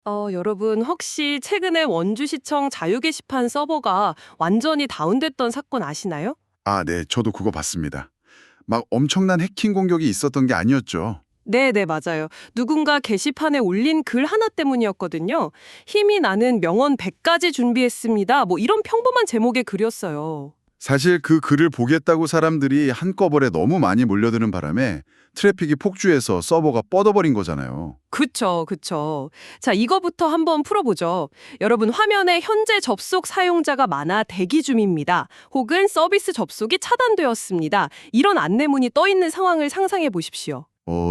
여러분 혹시 최근에 원주시청 자유 게시판 서버가 완전히 다운됐던 사건 아시나요? 아, 네, 저도 그거 봤습니다. 막 엄청난 해킹 공격이 있었던 게 아니었죠. 네, 맞아요. 누군가 게시판에 올린 글 하나 때문이었거든요. 힘이 나는 명언 100가지 준비했습니다. 뭐 이런 평범한 제목의 글이었어요. 사실 그 글을 보겠다고 사람들이 한꺼번에 너무 많이 몰려드는 바람에 트래픽이 폭주해서 서버가 뻗어버린 거잖아요. 그쵸. 자, 이거부터 한번 풀어보죠. 여러분, 화면에 현재 접속 사용자가 많아 대기 중입니다. 혹은 서비스 접속이 차단되었습니다. 이런 안내문이 떠 있는 상황을 상상해 보십시오.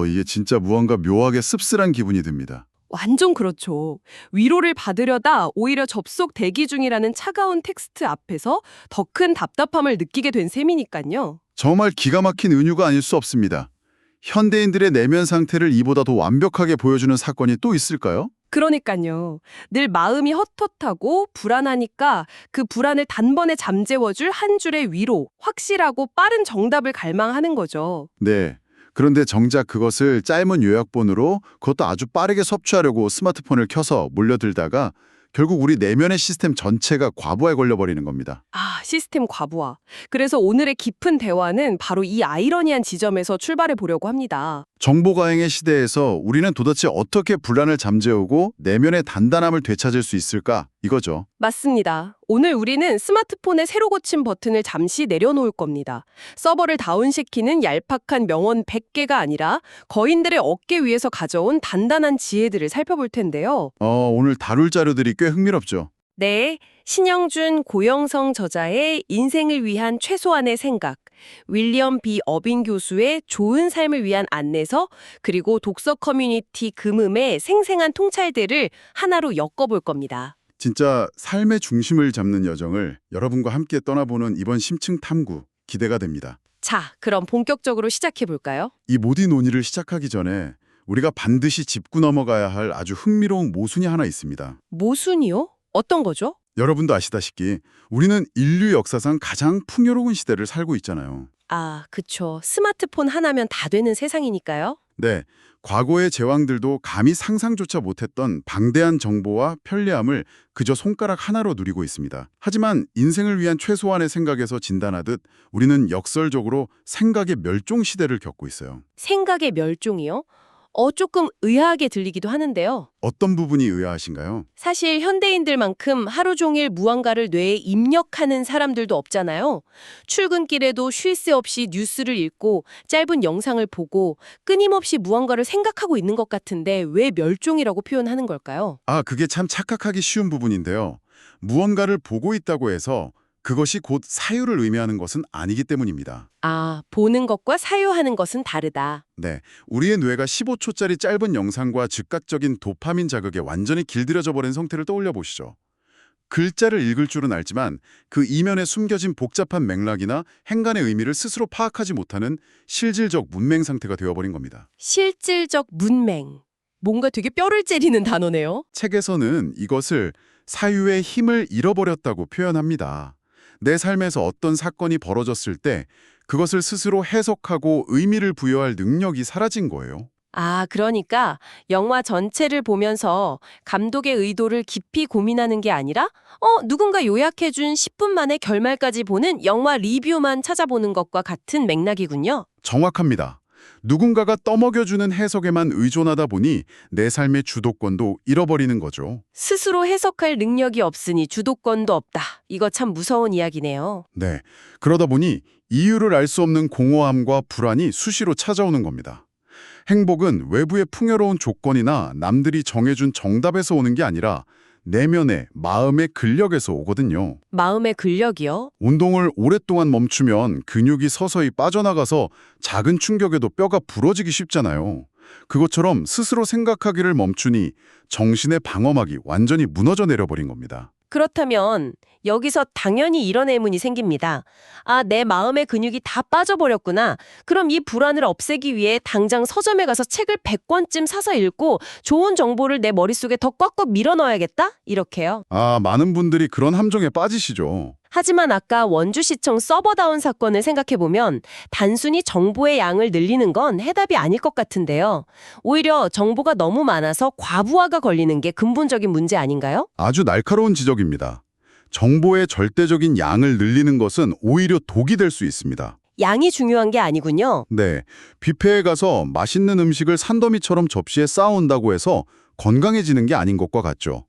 이게 진짜 무언가 묘하게 씁쓸한 기분이 듭니다. 완전 그렇죠. 위로를 받으려다 오히려 접속 대기 중이라는 차가운 텍스트 앞에서 더 큰 답답함을 느끼게 된 셈이니까요. 정말 기가 막힌 은유가 아닐 수 없습니다. 현대인들의 내면 상태를 이보다 더 완벽하게 보여주는 사건이 또 있을까요? 그러니까요. 늘 마음이 헛헛하고 불안하니까 그 불안을 단번에 잠재워줄 한 줄의 위로, 확실하고 빠른 정답을 갈망하는 거죠. 네. 그런데 정작 그것을 짧은 요약본으로 그것도 아주 빠르게 섭취하려고 스마트폰을 켜서 몰려들다가 결국 우리 내면의 시스템 전체가 과부하에 걸려버리는 겁니다. 아, 시스템 과부하. 그래서 오늘의 깊은 대화는 바로 이 아이러니한 지점에서 출발해 보려고 합니다. 정보가행의 시대에서 우리는 도대체 어떻게 불안을 잠재우고 내면의 단단함을 되찾을 수 있을까? 이거죠. 맞습니다. 오늘 우리는 스마트폰의 새로 고침 버튼을 잠시 내려놓을 겁니다. 서버를 다운시키는 얄팍한 명언 100개가 아니라 거인들의 어깨 위에서 가져온 단단한 지혜들을 살펴볼 텐데요. 오늘 다룰 자료들이 꽤 흥미롭죠. 네, 신영준 고영성 저자의 인생을 위한 최소한의 생각, 윌리엄 B. 어빈 교수의 좋은 삶을 위한 안내서, 그리고 독서 커뮤니티 금음의 생생한 통찰들을 하나로 엮어볼 겁니다. 진짜 삶의 중심을 잡는 여정을 여러분과 함께 떠나보는 이번 심층 탐구 기대가 됩니다. 자, 그럼 본격적으로 시작해 볼까요? 이 모든 논의를 시작하기 전에 우리가 반드시 짚고 넘어가야 할 아주 흥미로운 모순이 하나 있습니다. 모순이요? 어떤 거죠? 여러분도 아시다시피 우리는 인류 역사상 가장 풍요로운 시대를 살고 있잖아요. 아, 그쵸. 스마트폰 하나면 다 되는 세상이니까요. 네, 과거의 제왕들도 감히 상상조차 못했던 방대한 정보와 편리함을 그저 손가락 하나로 누리고 있습니다. 하지만 인생을 위한 최소한의 생각에서 진단하듯 우리는 역설적으로 생각의 멸종 시대를 겪고 있어요. 생각의 멸종이요? 조금 의아하게 들리기도 하는데요. 어떤 부분이 의아하신가요? 사실 현대인들만큼 하루 종일 무언가를 뇌에 입력하는 사람들도 없잖아요. 출근길에도 쉴 새 없이 뉴스를 읽고 짧은 영상을 보고 끊임없이 무언가를 생각하고 있는 것 같은데 왜 멸종이라고 표현하는 걸까요? 아, 그게 참 착각하기 쉬운 부분인데요. 무언가를 보고 있다고 해서 그것이 곧 사유를 의미하는 것은 아니기 때문입니다. 아, 보는 것과 사유하는 것은 다르다. 네, 우리의 뇌가 15초짜리 짧은 영상과 즉각적인 도파민 자극에 완전히 길들여져 버린 상태를 떠올려 보시죠. 글자를 읽을 줄은 알지만 그 이면에 숨겨진 복잡한 맥락이나 행간의 의미를 스스로 파악하지 못하는 실질적 문맹 상태가 되어버린 겁니다. 실질적 문맹. 뭔가 되게 뼈를 째리는 단어네요. 책에서는 이것을 사유의 힘을 잃어버렸다고 표현합니다. 내 삶에서 어떤 사건이 벌어졌을 때 그것을 스스로 해석하고 의미를 부여할 능력이 사라진 거예요. 아, 그러니까 영화 전체를 보면서 감독의 의도를 깊이 고민하는 게 아니라 누군가 요약해준 10분 만에 결말까지 보는 영화 리뷰만 찾아보는 것과 같은 맥락이군요. 정확합니다. 누군가가 떠먹여주는 해석에만 의존하다 보니 내 삶의 주도권도 잃어버리는 거죠. 스스로 해석할 능력이 없으니 주도권도 없다. 이거 참 무서운 이야기네요. 네, 그러다 보니 이유를 알 수 없는 공허함과 불안이 수시로 찾아오는 겁니다. 행복은 외부의 풍요로운 조건이나 남들이 정해준 정답에서 오는 게 아니라 내면의 마음의 근력에서 오거든요. 마음의 근력이요? 운동을 오랫동안 멈추면 근육이 서서히 빠져나가서 작은 충격에도 뼈가 부러지기 쉽잖아요. 그것처럼 스스로 생각하기를 멈추니 정신의 방어막이 완전히 무너져 내려버린 겁니다. 그렇다면 여기서 당연히 이런 의문이 생깁니다. 아, 내 마음의 근육이 다 빠져버렸구나. 그럼 이 불안을 없애기 위해 당장 서점에 가서 책을 100권쯤 사서 읽고 좋은 정보를 내 머릿속에 더 꽉꽉 밀어넣어야겠다? 이렇게요. 아, 많은 분들이 그런 함정에 빠지시죠. 하지만 아까 원주시청 서버다운 사건을 생각해보면 단순히 정보의 양을 늘리는 건 해답이 아닐 것 같은데요. 오히려 정보가 너무 많아서 과부하가 걸리는 게 근본적인 문제 아닌가요? 아주 날카로운 지적입니다. 정보의 절대적인 양을 늘리는 것은 오히려 독이 될 수 있습니다. 양이 중요한 게 아니군요. 네, 뷔페에 가서 맛있는 음식을 산더미처럼 접시에 쌓아온다고 해서 건강해지는 게 아닌 것과 같죠.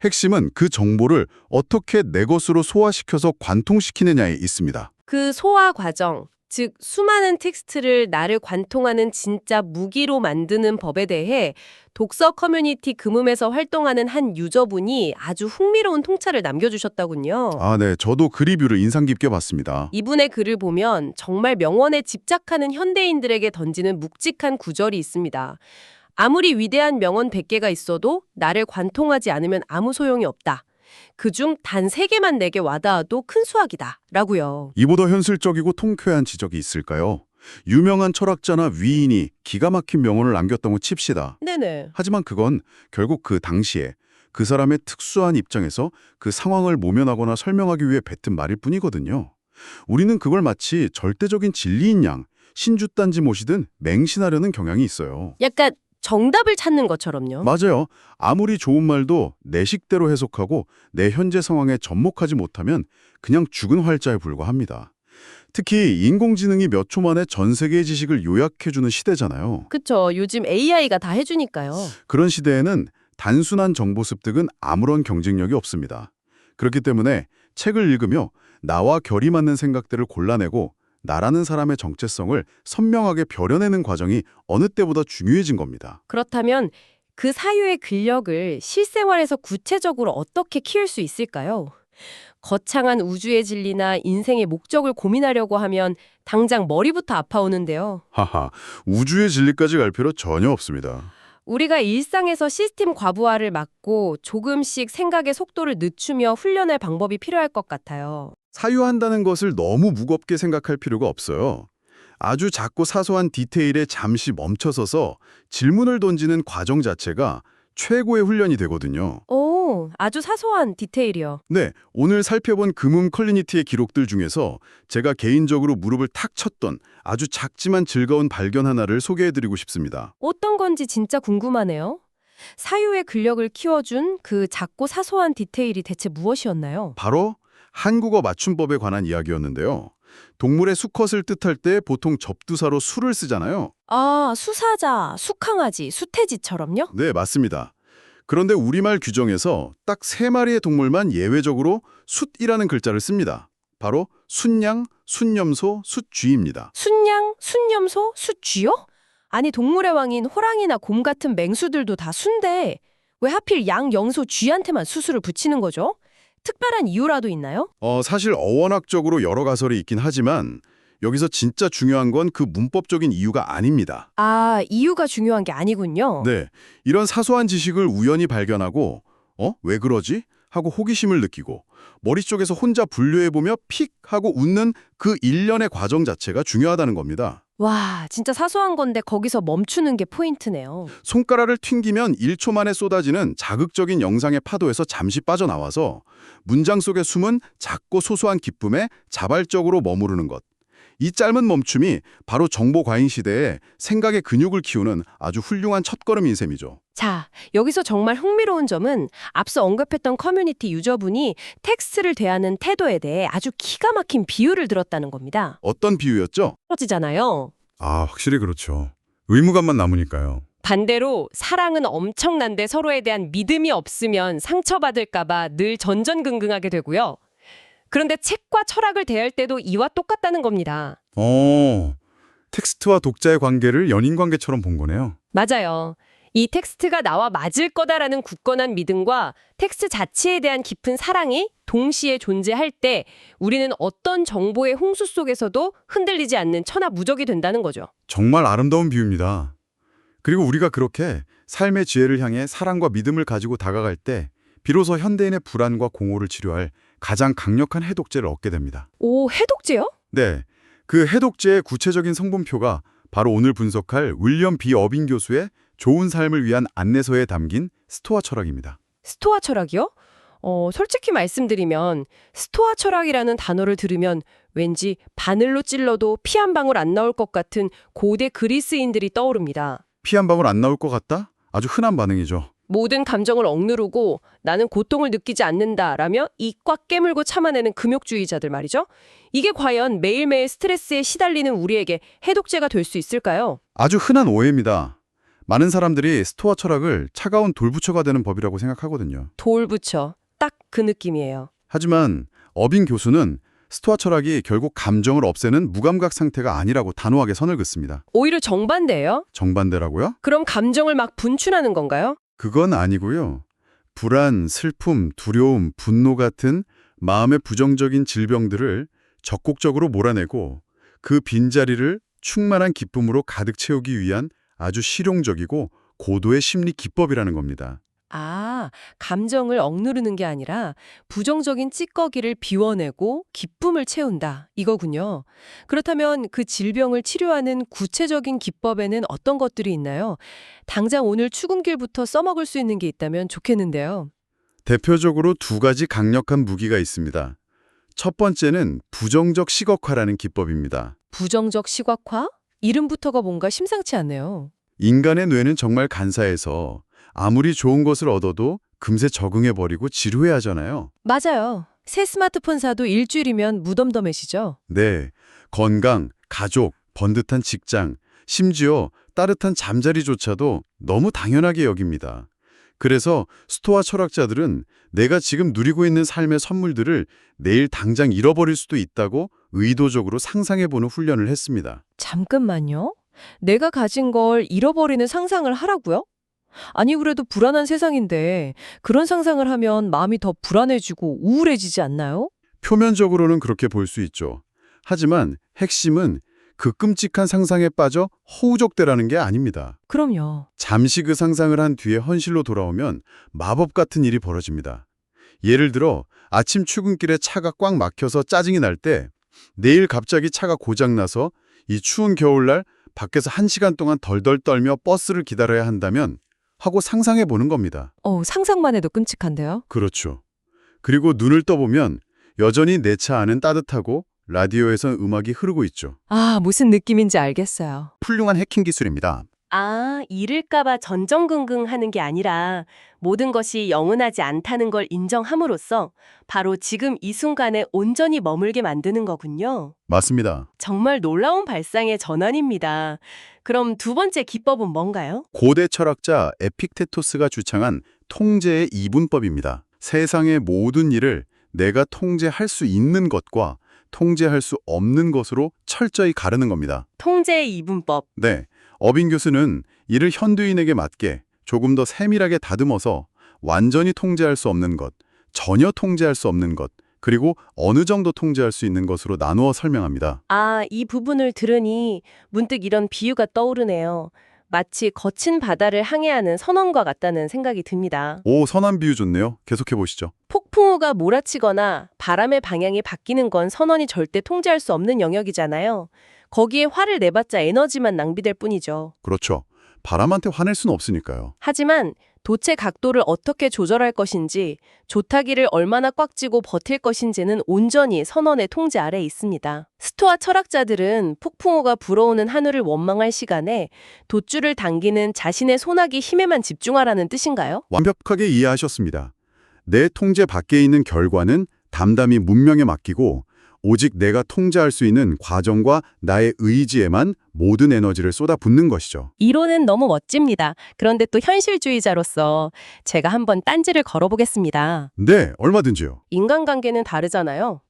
핵심은 그 정보를 어떻게 내 것으로 소화시켜서 관통시키느냐에 있습니다. 그 소화 과정, 즉 수많은 텍스트를 나를 관통하는 진짜 무기로 만드는 법에 대해 독서 커뮤니티 금음에서 활동하는 한 유저분이 아주 흥미로운 통찰을 남겨주셨다군요. 아, 네, 저도 그 리뷰를 인상 깊게 봤습니다. 이분의 글을 보면 정말 명언에 집착하는 현대인들에게 던지는 묵직한 구절이 있습니다. 아무리 위대한 명언 100개가 있어도 나를 관통하지 않으면 아무 소용이 없다. 그중 단 3개만 내게 와닿아도 큰 수확이다. 라고요. 이보다 현실적이고 통쾌한 지적이 있을까요? 유명한 철학자나 위인이 기가 막힌 명언을 남겼다고 칩시다. 네네. 하지만 그건 결국 그 당시에 그 사람의 특수한 입장에서 그 상황을 모면하거나 설명하기 위해 뱉은 말일 뿐이거든요. 우리는 그걸 마치 절대적인 진리인 양, 신주딴지 모시듯 맹신하려는 경향이 있어요. 약간 정답을 찾는 것처럼요. 맞아요. 아무리 좋은 말도 내 식대로 해석하고 내 현재 상황에 접목하지 못하면 그냥 죽은 활자에 불과합니다. 특히 인공지능이 몇 초 만에 전 세계의 지식을 요약해주는 시대잖아요. 그쵸. 요즘 AI가 다 해주니까요. 그런 시대에는 단순한 정보 습득은 아무런 경쟁력이 없습니다. 그렇기 때문에 책을 읽으며 나와 결이 맞는 생각들을 골라내고 나라는 사람의 정체성을 선명하게 벼려내는 과정이 어느 때보다 중요해진 겁니다. 그렇다면 그 사유의 근력을 실생활에서 구체적으로 어떻게 키울 수 있을까요? 거창한 우주의 진리나 인생의 목적을 고민하려고 하면 당장 머리부터 아파오는데요. 하하, 우주의 진리까지 갈 필요 전혀 없습니다. 우리가 일상에서 시스템 과부하를 막고 조금씩 생각의 속도를 늦추며 훈련할 방법이 필요할 것 같아요. 사유한다는 것을 너무 무겁게 생각할 필요가 없어요. 아주 작고 사소한 디테일에 잠시 멈춰서서 질문을 던지는 과정 자체가 최고의 훈련이 되거든요. 오, 아주 사소한 디테일이요. 네, 오늘 살펴본 금음 커뮤니티의 기록들 중에서 제가 개인적으로 무릎을 탁 쳤던 아주 작지만 즐거운 발견 하나를 소개해드리고 싶습니다. 어떤 건지 진짜 궁금하네요. 사유의 근력을 키워준 그 작고 사소한 디테일이 대체 무엇이었나요? 바로 한국어 맞춤법에 관한 이야기였는데요. 동물의 수컷을 뜻할 때 보통 접두사로 수를 쓰잖아요. 아, 수사자, 수강아지, 수태지처럼요? 네, 맞습니다. 그런데 우리말 규정에서 딱 3마리의 동물만 예외적으로 숫이라는 글자를 씁니다. 바로 순양, 순염소, 숫쥐입니다. 순양, 순염소, 숫쥐요? 아니 동물의 왕인 호랑이나 곰 같은 맹수들도 다 순데 왜 하필 양, 영소, 쥐한테만 수수를 붙이는 거죠? 특별한 이유라도 있나요? 사실 어원학적으로 여러 가설이 있긴 하지만 여기서 진짜 중요한 건 그 문법적인 이유가 아닙니다. 아, 이유가 중요한 게 아니군요. 네, 이런 사소한 지식을 우연히 발견하고 왜 그러지? 하고 호기심을 느끼고 머릿속에서 혼자 분류해보며 픽 하고 웃는 그 일련의 과정 자체가 중요하다는 겁니다. 와, 진짜 사소한 건데 거기서 멈추는 게 포인트네요. 손가락을 튕기면 1초 만에 쏟아지는 자극적인 영상의 파도에서 잠시 빠져나와서 문장 속에 숨은 작고 소소한 기쁨에 자발적으로 머무르는 것. 이 짧은 멈춤이 바로 정보 과잉 시대에 생각의 근육을 키우는 아주 훌륭한 첫걸음인 셈이죠. 자, 여기서 정말 흥미로운 점은 앞서 언급했던 커뮤니티 유저분이 텍스트를 대하는 태도에 대해 아주 기가 막힌 비유를 들었다는 겁니다. 어떤 비유였죠? 떨어지잖아요. 아, 확실히 그렇죠. 의무감만 남으니까요. 반대로 사랑은 엄청난데 서로에 대한 믿음이 없으면 상처받을까봐 늘 전전긍긍하게 되고요. 그런데 책과 철학을 대할 때도 이와 똑같다는 겁니다. 텍스트와 독자의 관계를 연인 관계처럼 본 거네요. 맞아요. 이 텍스트가 나와 맞을 거다라는 굳건한 믿음과 텍스트 자체에 대한 깊은 사랑이 동시에 존재할 때 우리는 어떤 정보의 홍수 속에서도 흔들리지 않는 천하무적이 된다는 거죠. 정말 아름다운 비유입니다. 그리고 우리가 그렇게 삶의 지혜를 향해 사랑과 믿음을 가지고 다가갈 때 비로소 현대인의 불안과 공허를 치료할 가장 강력한 해독제를 얻게 됩니다. 오, 해독제요? 네, 그 해독제의 구체적인 성분표가 바로 오늘 분석할 윌리엄 B. 어빙 교수의 좋은 삶을 위한 안내서에 담긴 스토아 철학입니다. 스토아 철학이요? 솔직히 말씀드리면 스토아 철학이라는 단어를 들으면 왠지 바늘로 찔러도 피 한 방울 안 나올 것 같은 고대 그리스인들이 떠오릅니다. 피 한 방울 안 나올 것 같다? 아주 흔한 반응이죠. 모든 감정을 억누르고 나는 고통을 느끼지 않는다라며 이 꽉 깨물고 참아내는 금욕주의자들 말이죠. 이게 과연 매일매일 스트레스에 시달리는 우리에게 해독제가 될 수 있을까요? 아주 흔한 오해입니다. 많은 사람들이 스토아 철학을 차가운 돌부처가 되는 법이라고 생각하거든요. 돌부처. 딱 그 느낌이에요. 하지만 어빈 교수는 스토아 철학이 결국 감정을 없애는 무감각 상태가 아니라고 단호하게 선을 긋습니다. 오히려 정반대예요? 정반대라고요? 그럼 감정을 막 분출하는 건가요? 그건 아니고요. 불안, 슬픔, 두려움, 분노 같은 마음의 부정적인 질병들을 적극적으로 몰아내고 그 빈자리를 충만한 기쁨으로 가득 채우기 위한 아주 실용적이고 고도의 심리 기법이라는 겁니다. 아, 감정을 억누르는 게 아니라 부정적인 찌꺼기를 비워내고 기쁨을 채운다. 이거군요. 그렇다면 그 질병을 치료하는 구체적인 기법에는 어떤 것들이 있나요? 당장 오늘 출근길부터 써먹을 수 있는 게 있다면 좋겠는데요. 대표적으로 두 가지 강력한 무기가 있습니다. 첫 번째는 부정적 시각화라는 기법입니다. 부정적 시각화? 이름부터가 뭔가 심상치 않네요. 인간의 뇌는 정말 간사해서 아무리 좋은 것을 얻어도 금세 적응해버리고 지루해하잖아요. 맞아요. 새 스마트폰 사도 일주일이면 무덤덤해지죠. 네, 건강, 가족, 번듯한 직장, 심지어 따뜻한 잠자리조차도 너무 당연하게 여깁니다. 그래서 스토아 철학자들은 내가 지금 누리고 있는 삶의 선물들을 내일 당장 잃어버릴 수도 있다고 의도적으로 상상해보는 훈련을 했습니다. 잠깐만요. 내가 가진 걸 잃어버리는 상상을 하라고요? 아니 그래도 불안한 세상인데 그런 상상을 하면 마음이 더 불안해지고 우울해지지 않나요? 표면적으로는 그렇게 볼 수 있죠. 하지만 핵심은 그 끔찍한 상상에 빠져 허우적대라는 게 아닙니다. 그럼요. 잠시 그 상상을 한 뒤에 현실로 돌아오면 마법 같은 일이 벌어집니다. 예를 들어 아침 출근길에 차가 꽉 막혀서 짜증이 날 때 내일 갑자기 차가 고장나서 이 추운 겨울날 밖에서 1시간 동안 덜덜 떨며 버스를 기다려야 한다면 하고 상상해 보는 겁니다. 상상만 해도 끔찍한데요? 그렇죠. 그리고 눈을 떠보면 여전히 내 차 안은 따뜻하고 라디오에선 음악이 흐르고 있죠. 아, 무슨 느낌인지 알겠어요. 훌륭한 해킹 기술입니다. 아, 잃을까봐 전전긍긍 하는 게 아니라 모든 것이 영원하지 않다는 걸 인정함으로써 바로 지금 이 순간에 온전히 머물게 만드는 거군요. 맞습니다. 정말 놀라운 발상의 전환입니다. 그럼 두 번째 기법은 뭔가요? 고대 철학자 에픽테토스가 주창한 통제의 이분법입니다. 세상의 모든 일을 내가 통제할 수 있는 것과 통제할 수 없는 것으로 철저히 가르는 겁니다. 통제의 이분법. 네, 어빈 교수는 이를 현대인에게 맞게 조금 더 세밀하게 다듬어서 완전히 통제할 수 없는 것, 전혀 통제할 수 없는 것, 그리고 어느 정도 통제할 수 있는 것으로 나누어 설명합니다. 아, 이 부분을 들으니 문득 이런 비유가 떠오르네요. 마치 거친 바다를 항해하는 선원과 같다는 생각이 듭니다. 오, 선한 비유 좋네요. 계속해 보시죠. 폭풍우가 몰아치거나 바람의 방향이 바뀌는 건 선원이 절대 통제할 수 없는 영역이잖아요. 거기에 화를 내봤자 에너지만 낭비될 뿐이죠. 그렇죠. 바람한테 화낼 수는 없으니까요. 하지만 돛의 각도를 어떻게 조절할 것인지, 조타기를 얼마나 꽉 쥐고 버틸 것인지는 온전히 선원의 통제 아래에 있습니다. 스토아 철학자들은 폭풍우가 불어오는 하늘을 원망할 시간에 돛줄을 당기는 자신의 손아귀 힘에만 집중하라는 뜻인가요? 완벽하게 이해하셨습니다. 내 통제 밖에 있는 결과는 담담히 문명에 맡기고 오직 내가 통제할 수 있는 과정과 나의 의지에만 모든 에너지를 쏟아붓는 것이죠. 이론은 너무 멋집니다. 그런데 또 현실주의자로서 제가 한번 딴지를 걸어보겠습니다. 네, 얼마든지요. 인간관계는 다르잖아요.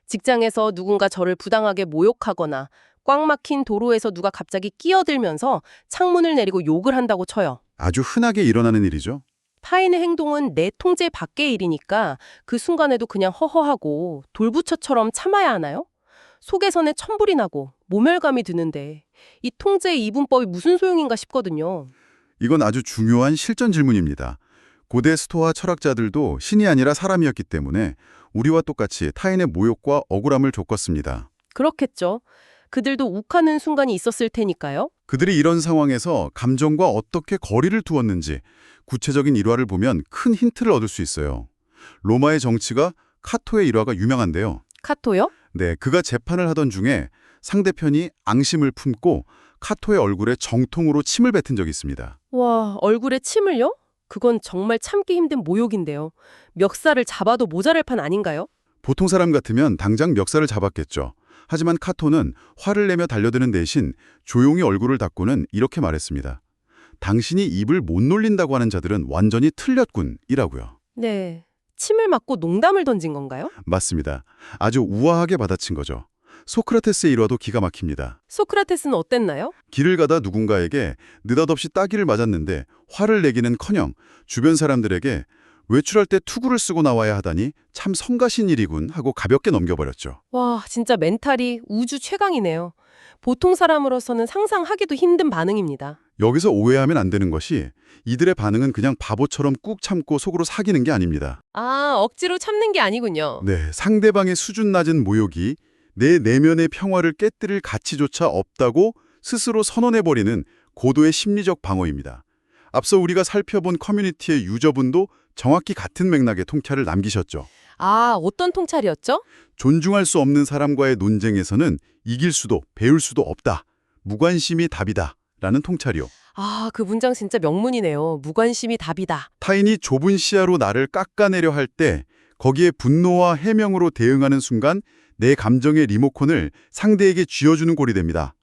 직장에서 누군가 저를 부당하게 모욕하거나 꽉 막힌 도로에서 누가 갑자기 끼어들면서 창문을 내리고 욕을 한다고 쳐요. 아주 흔하게 일어나는 일이죠. 타인의 행동은 내 통제 밖의 일이니까 그 순간에도 그냥 허허하고 돌부처처럼 참아야 하나요? 속에서는 천불이 나고 모멸감이 드는데 이 통제의 이분법이 무슨 소용인가 싶거든요. 이건 아주 중요한 실전 질문입니다. 고대 스토아 철학자들도 신이 아니라 사람이었기 때문에 우리와 똑같이 타인의 모욕과 억울함을 겪었습니다. 그렇겠죠. 그들도 욱하는 순간이 있었을 테니까요. 그들이 이런 상황에서 감정과 어떻게 거리를 두었는지 구체적인 일화를 보면 큰 힌트를 얻을 수 있어요. 로마의 정치가 카토의 일화가 유명한데요. 카토요? 네, 그가 재판을 하던 중에 상대편이 앙심을 품고 카토의 얼굴에 정통으로 침을 뱉은 적이 있습니다. 와, 얼굴에 침을요? 그건 정말 참기 힘든 모욕인데요. 멱살을 잡아도 모자랄 판 아닌가요? 보통 사람 같으면 당장 멱살을 잡았겠죠. 하지만 카토는 화를 내며 달려드는 대신 조용히 얼굴을 닫고는 이렇게 말했습니다. 당신이 입을 못 놀린다고 하는 자들은 완전히 틀렸군이라고요. 네. 침을 맞고 농담을 던진 건가요? 맞습니다. 아주 우아하게 받아친 거죠. 소크라테스의 일화도 기가 막힙니다. 소크라테스는 어땠나요? 길을 가다 누군가에게 느닷없이 따귀를 맞았는데 화를 내기는커녕 주변 사람들에게 외출할 때 투구를 쓰고 나와야 하다니 참 성가신 일이군 하고 가볍게 넘겨버렸죠. 와, 진짜 멘탈이 우주 최강이네요. 보통 사람으로서는 상상하기도 힘든 반응입니다. 여기서 오해하면 안 되는 것이 이들의 반응은 그냥 바보처럼 꾹 참고 속으로 사귀는 게 아닙니다. 아, 억지로 참는 게 아니군요. 네, 상대방의 수준 낮은 모욕이 내 내면의 평화를 깨뜨릴 가치조차 없다고 스스로 선언해버리는 고도의 심리적 방어입니다. 앞서 우리가 살펴본 커뮤니티의 유저분도 정확히 같은 맥락의 통찰을 남기셨죠. 아, 어떤 통찰이었죠? 존중할 수 없는 사람과의 논쟁에서는 이길 수도 배울 수도 없다. 무관심이 답이다. 라는 통찰이요. 아, 그 문장 진짜 명문이네요. 무관심이 답이다. 타인이 좁은 시야로 나를 깎아내려 할 때 거기에 분노와 해명으로 대응하는 순간 내 감정의 리모컨을 상대에게 쥐어주는 꼴이 됩니다.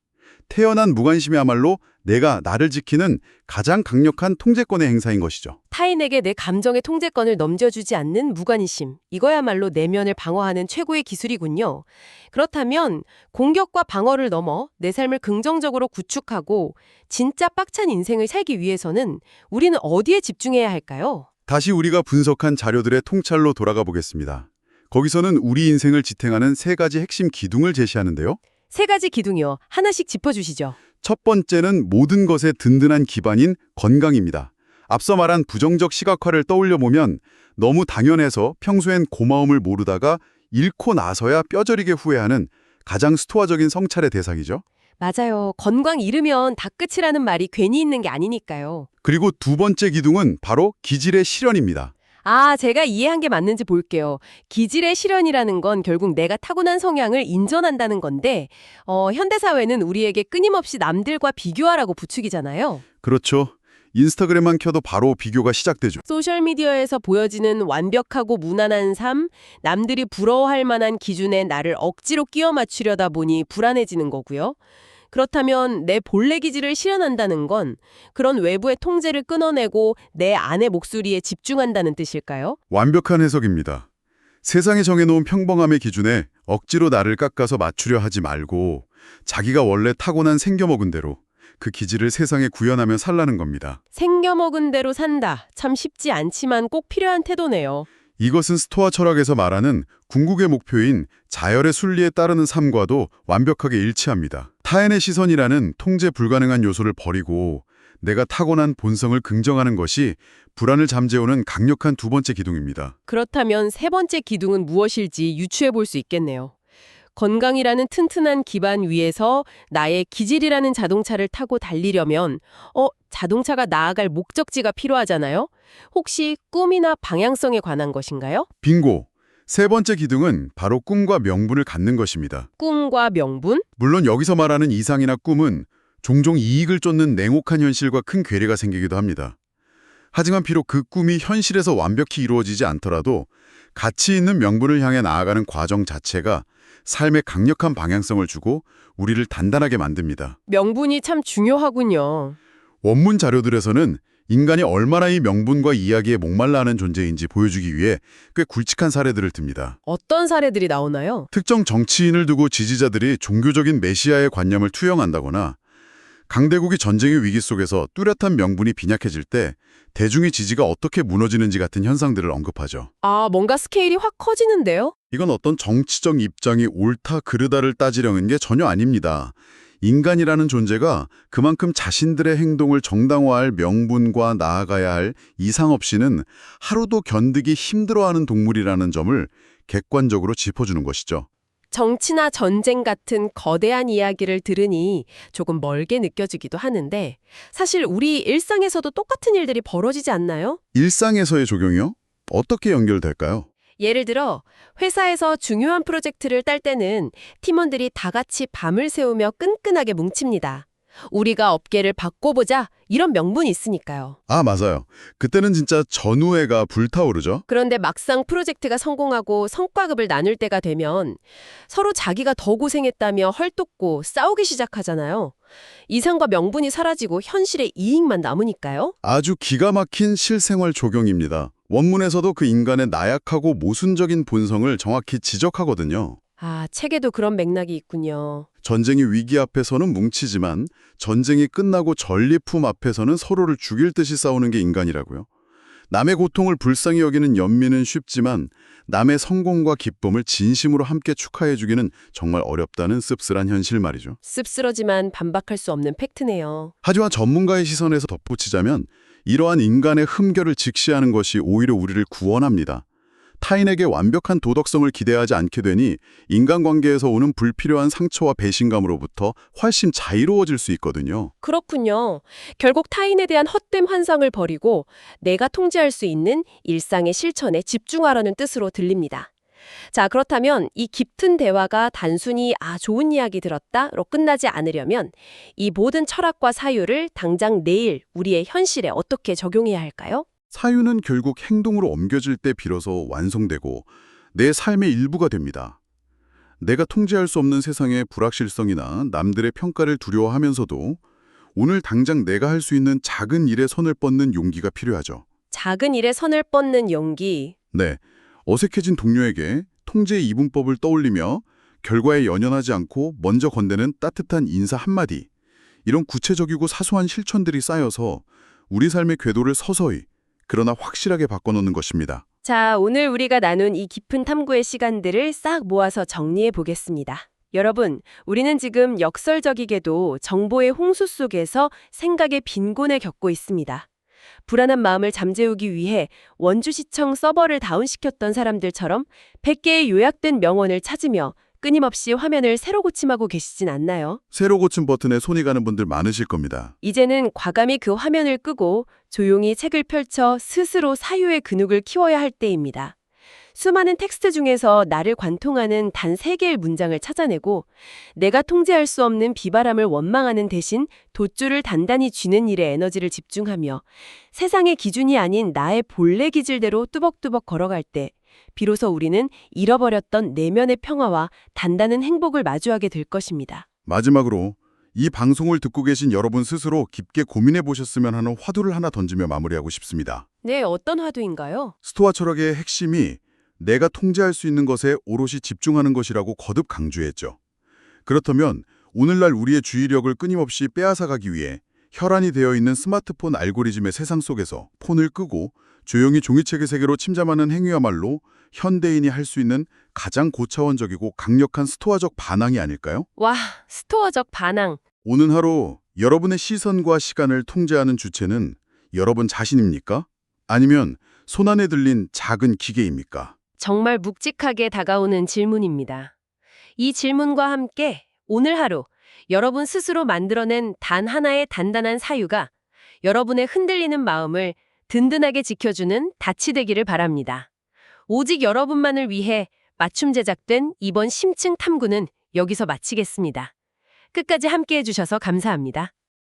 태어난 무관심이야말로 내가 나를 지키는 가장 강력한 통제권의 행사인 것이죠. 타인에게 내 감정의 통제권을 넘겨주지 않는 무관심. 이거야말로 내면을 방어하는 최고의 기술이군요. 그렇다면 공격과 방어를 넘어 내 삶을 긍정적으로 구축하고 진짜 빡찬 인생을 살기 위해서는 우리는 어디에 집중해야 할까요? 다시 우리가 분석한 자료들의 통찰로 돌아가 보겠습니다. 거기서는 우리 인생을 지탱하는 세 가지 핵심 기둥을 제시하는데요. 세 가지 기둥이요. 하나씩 짚어주시죠. 첫 번째는 모든 것의 든든한 기반인 건강입니다. 앞서 말한 부정적 시각화를 떠올려보면 너무 당연해서 평소엔 고마움을 모르다가 잃고 나서야 뼈저리게 후회하는 가장 스토아적인 성찰의 대상이죠. 맞아요. 건강 잃으면 다 끝이라는 말이 괜히 있는 게 아니니까요. 그리고 두 번째 기둥은 바로 기질의 실현입니다. 아, 제가 이해한 게 맞는지 볼게요. 기질의 실현이라는 건 결국 내가 타고난 성향을 인정한다는 건데, 현대사회는 우리에게 끊임없이 남들과 비교하라고 부추기잖아요. 그렇죠. 인스타그램만 켜도 바로 비교가 시작되죠. 소셜미디어에서 보여지는 완벽하고 무난한 삶, 남들이 부러워할 만한 기준에 나를 억지로 끼워 맞추려다 보니 불안해지는 거고요. 그렇다면 내 본래 기질을 실현한다는 건 그런 외부의 통제를 끊어내고 내 안의 목소리에 집중한다는 뜻일까요? 완벽한 해석입니다. 세상에 정해놓은 평범함의 기준에 억지로 나를 깎아서 맞추려 하지 말고 자기가 원래 타고난 생겨먹은 대로 그 기질을 세상에 구현하며 살라는 겁니다. 생겨먹은 대로 산다. 참 쉽지 않지만 꼭 필요한 태도네요. 이것은 스토아 철학에서 말하는 궁극의 목표인 자열의 순리에 따르는 삶과도 완벽하게 일치합니다. 타인의 시선이라는 통제 불가능한 요소를 버리고 내가 타고난 본성을 긍정하는 것이 불안을 잠재우는 강력한 두 번째 기둥입니다. 그렇다면 세 번째 기둥은 무엇일지 유추해 볼 수 있겠네요. 건강이라는 튼튼한 기반 위에서 나의 기질이라는 자동차를 타고 달리려면 자동차가 나아갈 목적지가 필요하잖아요. 혹시 꿈이나 방향성에 관한 것인가요? 빙고! 세 번째 기둥은 바로 꿈과 명분을 갖는 것입니다. 꿈과 명분? 물론 여기서 말하는 이상이나 꿈은 종종 이익을 쫓는 냉혹한 현실과 큰 괴리가 생기기도 합니다. 하지만 비록 그 꿈이 현실에서 완벽히 이루어지지 않더라도 가치 있는 명분을 향해 나아가는 과정 자체가 삶에 강력한 방향성을 주고 우리를 단단하게 만듭니다. 명분이 참 중요하군요. 원문 자료들에서는 인간이 얼마나 이 명분과 이야기에 목말라 하는 존재인지 보여주기 위해 꽤 굵직한 사례들을 듭니다. 어떤 사례들이 나오나요? 특정 정치인을 두고 지지자들이 종교적인 메시아의 관념을 투영한다거나 강대국이 전쟁의 위기 속에서 뚜렷한 명분이 빈약해질 때 대중의 지지가 어떻게 무너지는지 같은 현상들을 언급하죠. 아, 뭔가 스케일이 확 커지는데요? 이건 어떤 정치적 입장이 옳다 그르다를 따지려는 게 전혀 아닙니다. 인간이라는 존재가 그만큼 자신들의 행동을 정당화할 명분과 나아가야 할 이상 없이는 하루도 견디기 힘들어하는 동물이라는 점을 객관적으로 짚어주는 것이죠. 정치나 전쟁 같은 거대한 이야기를 들으니 조금 멀게 느껴지기도 하는데 사실 우리 일상에서도 똑같은 일들이 벌어지지 않나요? 일상에서의 적용이요? 어떻게 연결될까요? 예를 들어 회사에서 중요한 프로젝트를 딸 때는 팀원들이 다 같이 밤을 새우며 끈끈하게 뭉칩니다. 우리가 업계를 바꿔보자 이런 명분이 있으니까요. 아, 맞아요. 그때는 진짜 전우회가 불타오르죠? 그런데 막상 프로젝트가 성공하고 성과급을 나눌 때가 되면 서로 자기가 더 고생했다며 헐뜯고 싸우기 시작하잖아요. 이상과 명분이 사라지고 현실의 이익만 남으니까요. 아주 기가 막힌 실생활 적용입니다. 원문에서도 그 인간의 나약하고 모순적인 본성을 정확히 지적하거든요. 아, 책에도 그런 맥락이 있군요. 전쟁이 위기 앞에서는 뭉치지만 전쟁이 끝나고 전리품 앞에서는 서로를 죽일 듯이 싸우는 게 인간이라고요. 남의 고통을 불쌍히 여기는 연민은 쉽지만 남의 성공과 기쁨을 진심으로 함께 축하해주기는 정말 어렵다는 씁쓸한 현실 말이죠. 씁쓸하지만 반박할 수 없는 팩트네요. 하지만 전문가의 시선에서 덧붙이자면 이러한 인간의 흠결을 직시하는 것이 오히려 우리를 구원합니다. 타인에게 완벽한 도덕성을 기대하지 않게 되니 인간관계에서 오는 불필요한 상처와 배신감으로부터 훨씬 자유로워질 수 있거든요. 그렇군요. 결국 타인에 대한 헛된 환상을 버리고 내가 통제할 수 있는 일상의 실천에 집중하라는 뜻으로 들립니다. 자, 그렇다면 이 깊은 대화가 단순히 좋은 이야기 들었다로 끝나지 않으려면 이 모든 철학과 사유를 당장 내일 우리의 현실에 어떻게 적용해야 할까요? 사유는 결국 행동으로 옮겨질 때 비로소 완성되고 내 삶의 일부가 됩니다. 내가 통제할 수 없는 세상의 불확실성이나 남들의 평가를 두려워하면서도 오늘 당장 내가 할 수 있는 작은 일에 선을 뻗는 용기가 필요하죠. 작은 일에 선을 뻗는 용기. 네, 어색해진 동료에게 통제의 이분법을 떠올리며 결과에 연연하지 않고 먼저 건네는 따뜻한 인사 한마디. 이런 구체적이고 사소한 실천들이 쌓여서 우리 삶의 궤도를 서서히 그러나 확실하게 바꿔놓는 것입니다. 자, 오늘 우리가 나눈 이 깊은 탐구의 시간들을 싹 모아서 정리해 보겠습니다. 여러분, 우리는 지금 역설적이게도 정보의 홍수 속에서 생각의 빈곤을 겪고 있습니다. 불안한 마음을 잠재우기 위해 원주시청 서버를 다운시켰던 사람들처럼 100개의 요약된 명언을 찾으며 끊임없이 화면을 새로 고침하고 계시진 않나요? 새로 고친 버튼에 손이 가는 분들 많으실 겁니다. 이제는 과감히 그 화면을 끄고 조용히 책을 펼쳐 스스로 사유의 근육을 키워야 할 때입니다. 수많은 텍스트 중에서 나를 관통하는 단 3개의 문장을 찾아내고 내가 통제할 수 없는 비바람을 원망하는 대신 돛줄을 단단히 쥐는 일에 에너지를 집중하며 세상의 기준이 아닌 나의 본래 기질대로 뚜벅뚜벅 걸어갈 때 비로소 우리는 잃어버렸던 내면의 평화와 단단한 행복을 마주하게 될 것입니다. 마지막으로 이 방송을 듣고 계신 여러분 스스로 깊게 고민해 보셨으면 하는 화두를 하나 던지며 마무리하고 싶습니다. 네, 어떤 화두인가요? 스토아 철학의 핵심이 내가 통제할 수 있는 것에 오롯이 집중하는 것이라고 거듭 강조했죠. 그렇다면 오늘날 우리의 주의력을 끊임없이 빼앗아가기 위해 혈안이 되어 있는 스마트폰 알고리즘의 세상 속에서 폰을 끄고 조용히 종이책의 세계로 침잠하는 행위야말로 현대인이 할 수 있는 가장 고차원적이고 강력한 스토아적 반항이 아닐까요? 와, 스토어적 반항. 오는 하루 여러분의 시선과 시간을 통제하는 주체는 여러분 자신입니까? 아니면 손안에 들린 작은 기계입니까? 정말 묵직하게 다가오는 질문입니다. 이 질문과 함께 오늘 하루 여러분 스스로 만들어낸 단 하나의 단단한 사유가 여러분의 흔들리는 마음을 든든하게 지켜주는 닻이 되기를 바랍니다. 오직 여러분만을 위해 맞춤 제작된 이번 심층 탐구는 여기서 마치겠습니다. 끝까지 함께해 주셔서 감사합니다.